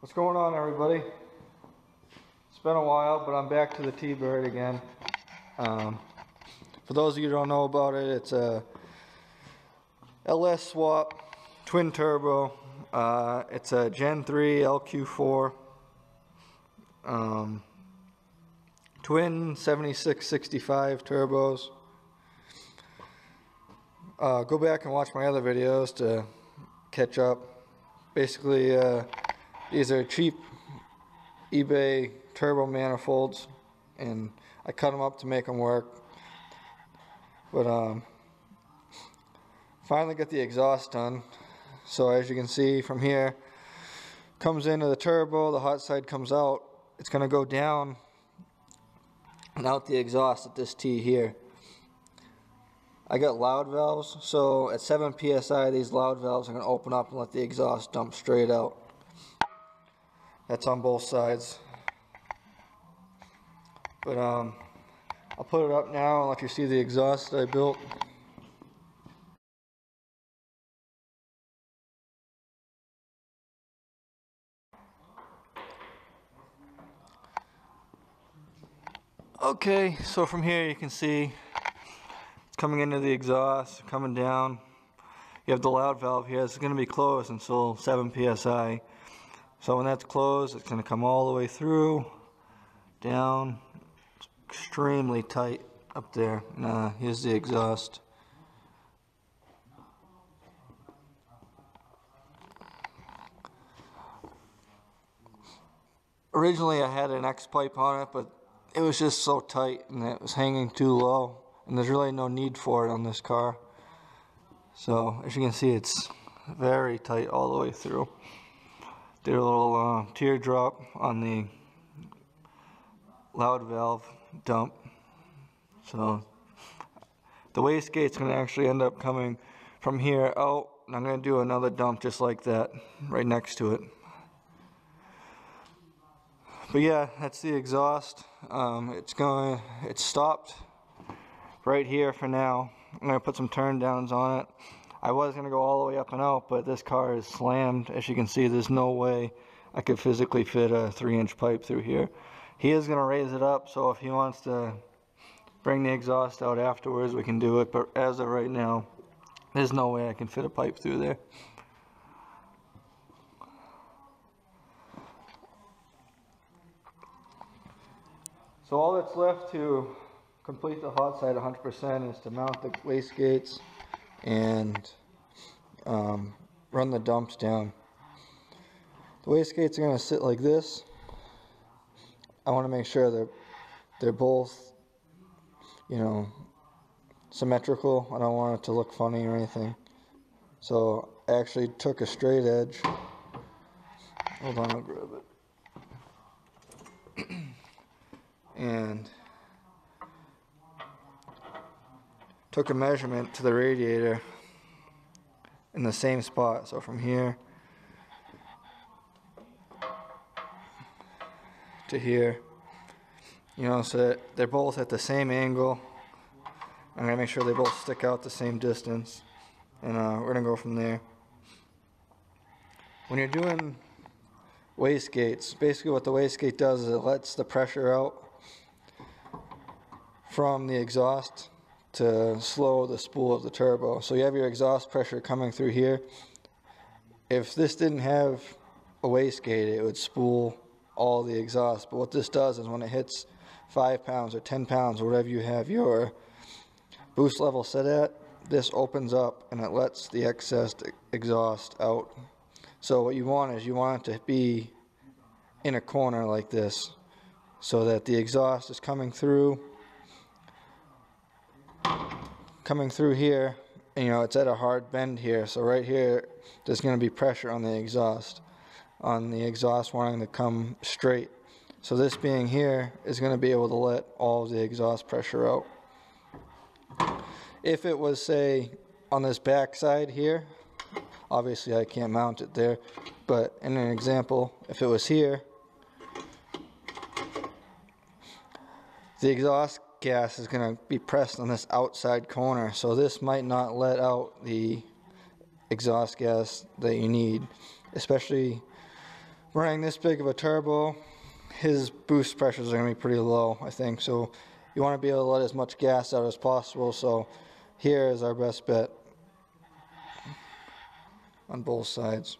What's going on, everybody? It's been a while, but I'm back to the T-Bird again. For those of you who don't know about it, it's a LS swap twin turbo. It's a Gen 3 LQ4 twin 7665 turbos. Go back and watch my other videos to catch up. Basically, these are cheap eBay turbo manifolds, and I cut them up to make them work. But finally got the exhaust done. So as you can see from here, comes into the turbo, the hot side comes out. It's going to go down and out the exhaust at this T here. I got loud valves, so at 7 psi these loud valves are going to open up and let the exhaust dump straight out. That's on both sides. But I'll put it up now and let you see the exhaust that I built. Okay, so from here you can see it's coming into the exhaust, coming down. You have the loud valve here. It's going to be closed until 7 psi. So when that's closed, it's going to come all the way through, down. It's extremely tight up there. Here's the exhaust. Originally I had an X pipe on it, but it was just so tight and it was hanging too low, and there's really no need for it on this car. So as you can see, it's very tight all the way through. Did a little teardrop on the loud valve dump. So the wastegate's going to actually end up coming from here out, and I'm going to do another dump just like that right next to it. But yeah, that's the exhaust. It's stopped right here for now. I'm going to put some turn downs on it. I was going to go all the way up and out, but this car is slammed. As you can see, there's no way I could physically fit a 3-inch pipe through here. He is going to raise it up, so if he wants to bring the exhaust out afterwards, we can do it. But as of right now, there's no way I can fit a pipe through there. So all that's left to complete the hot side 100% is to mount the wastegates and run the dumps down. The wastegates are going to sit like this. I want to make sure they're both, symmetrical. I don't want it to look funny or anything. So I actually took a straight edge. Hold on, I'll grab it. And took a measurement to the radiator in the same spot. So from here to here, so that they're both at the same angle. I'm going to make sure they both stick out the same distance, and we're going to go from there. When you're doing wastegates, basically what the wastegate does is it lets the pressure out from the exhaust to slow the spool of the turbo. So you have your exhaust pressure coming through here. If this didn't have a wastegate, it would spool all the exhaust. But what this does is when it hits 5 pounds or 10 pounds or whatever you have your boost level set at, this opens up and it lets the excess exhaust out. So what you want is you want it to be in a corner like this, so that the exhaust is coming through here, and it's at a hard bend here. So right here there's going to be pressure on the exhaust wanting to come straight. So this being here is going to be able to let all of the exhaust pressure out. If it was, say, on this back side here, obviously I can't mount it there, but in an example, if it was here, the exhaust gas is going to be pressed on this outside corner, so this might not let out the exhaust gas that you need, especially running this big of a turbo, his boost pressures are going to be pretty low, I think. So you want to be able to let as much gas out as possible. So here is our best bet on both sides.